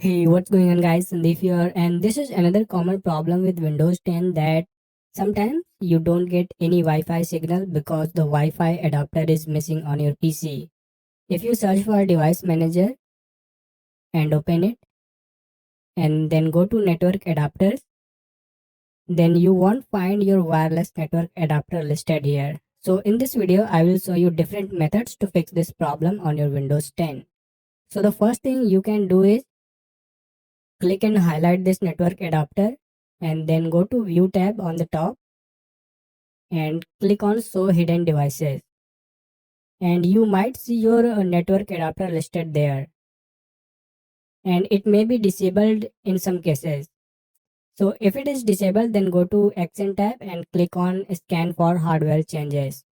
Hey, what's going on guys? Sandeep here, and this is another common problem with Windows 10 that sometimes you don't get any Wi-Fi signal because the Wi-Fi adapter is missing on your PC. If you search for device manager and open it and then go to network adapters, then you won't find your wireless network adapter listed here. So in this video, I will show you different methods to fix this problem on your Windows 10. So the first thing you can do is click and highlight this network adapter and then go to view tab on the top and click on show hidden devices, and you might see your network adapter listed there, and it may be disabled in some cases. So if it is disabled, then go to action tab and click on scan for hardware changes,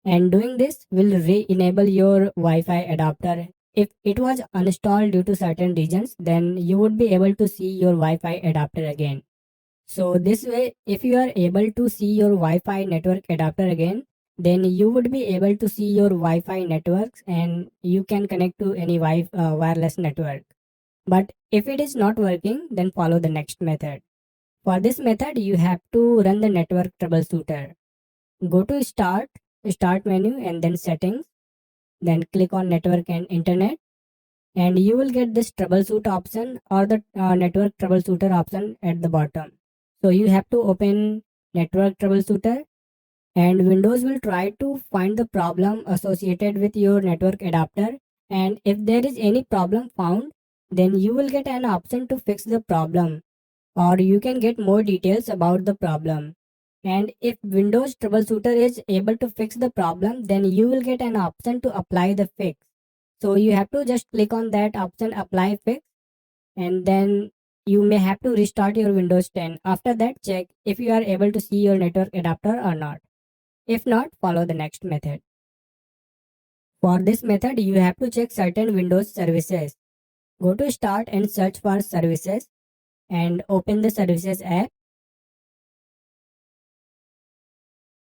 and doing this will re-enable your Wi-Fi adapter. If it was uninstalled due to certain reasons, then you would be able to see your Wi-Fi adapter again. So this way, if you are able to see your Wi-Fi network adapter again, then you would be able to see your Wi-Fi networks and you can connect to any wireless network. But if it is not working, then follow the next method. For this method, you have to run the network troubleshooter. Go to start menu and then settings, then click on network and internet, and you will get this troubleshoot option or the network troubleshooter option at the bottom. So you have to open network troubleshooter, and Windows will try to find the problem associated with your network adapter, and if there is any problem found, then you will get an option to fix the problem, or you can get more details about the problem. And if Windows troubleshooter is able to fix the problem, then you will get an option to apply the fix. So you have to just click on that option apply fix, and then you may have to restart your Windows 10. After that, check if you are able to see your network adapter or not. If not, follow the next method. For this method, you have to check certain Windows services. Go to start and search for services and open the services app,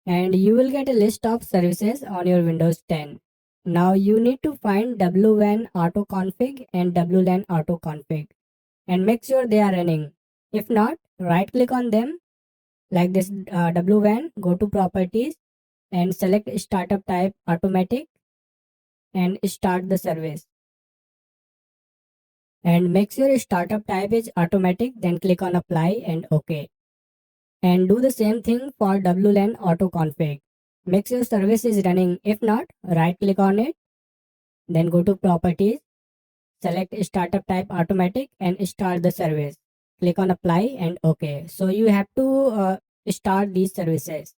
and you will get a list of services on your Windows 10. Now you need to find WWAN auto config and WLAN auto config and make sure they are running. If not, right click on them like this WWAN, go to properties and select startup type automatic and start the service. And make sure startup type is automatic, then click on apply and OK. And do the same thing for WLAN auto config. Make sure service is running. If not, right click on it, then go to properties, select startup type automatic and start the service. Click on apply and OK. So you have to start these services.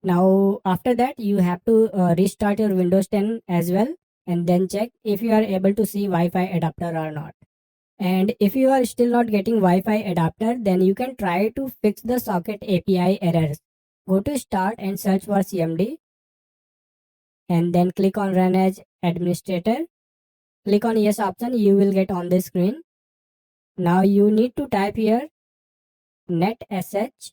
Now after that, you have to restart your Windows 10 as well, and then check if you are able to see Wi-Fi adapter or not. And if you are still not getting Wi-Fi adapter, then you can try to fix the socket API errors. Go to start and search for CMD, and then click on run as administrator. Click on yes option, you will get on the screen. Now you need to type here netsh,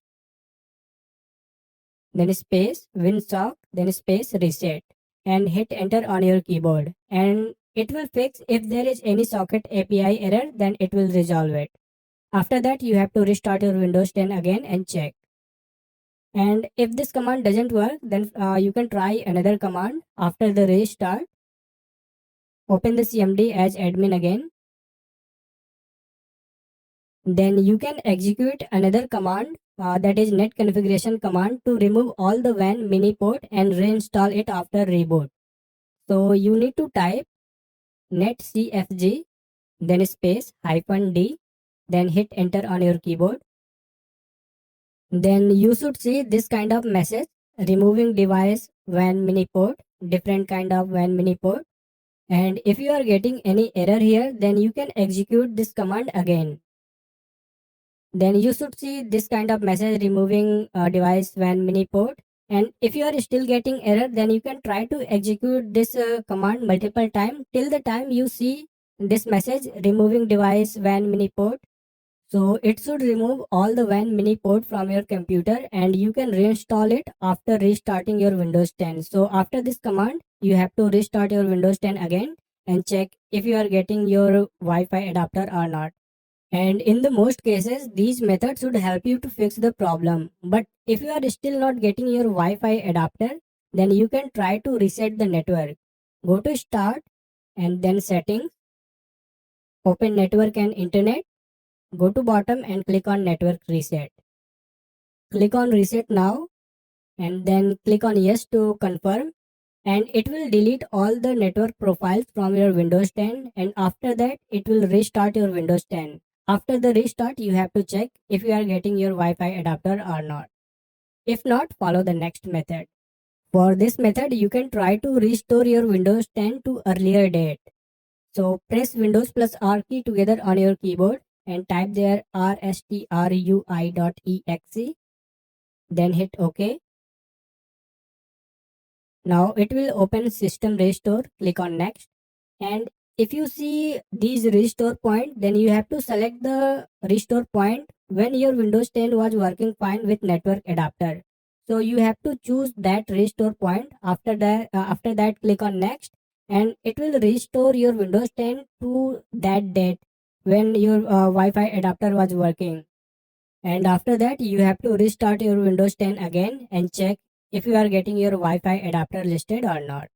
then space winsock, then space reset, and hit enter on your keyboard, and it will fix. If there is any socket API error, then it will resolve it. After that, you have to restart your Windows 10 again and check. And if this command doesn't work, then you can try another command. After the restart, open the CMD as admin again. Then you can execute another command, that is net configuration command, to remove all the WAN mini port and reinstall it after reboot. So you need to type netcfg, then space -d, then hit enter on your keyboard. Then you should see this kind of message: removing device WAN mini port, different kind of WAN mini port. And if you are getting any error here, then you can execute this command again. Then you should see this kind of message: removing device WAN mini port. And if you are still getting error, then you can try to execute this command multiple times till the time you see this message: removing device WAN mini port. So it should remove all the WAN mini port from your computer, and you can reinstall it after restarting your Windows 10. So after this command, you have to restart your Windows 10 again, and check if you are getting your Wi-Fi adapter or not. And in the most cases, these methods would help you to fix the problem. But if you are still not getting your Wi-Fi adapter, then you can try to reset the network. Go to Start and then Settings, open Network and Internet, go to bottom and click on Network Reset. Click on Reset now and then click on Yes to confirm, and it will delete all the network profiles from your Windows 10, and after that it will restart your Windows 10. After the restart, you have to check if you are getting your Wi-Fi adapter or not. If not, follow the next method. For this method, you can try to restore your Windows 10 to earlier date. So press Windows plus R key together on your keyboard and type there rstrui.exe, then hit OK. Now it will open System Restore, click on Next, and if you see these restore point, then you have to select the restore point when your Windows 10 was working fine with network adapter. So you have to choose that restore point. After that click on Next, and it will restore your Windows 10 to that date when your Wi-Fi adapter was working. And after that, you have to restart your Windows 10 again and check if you are getting your Wi-Fi adapter listed or not.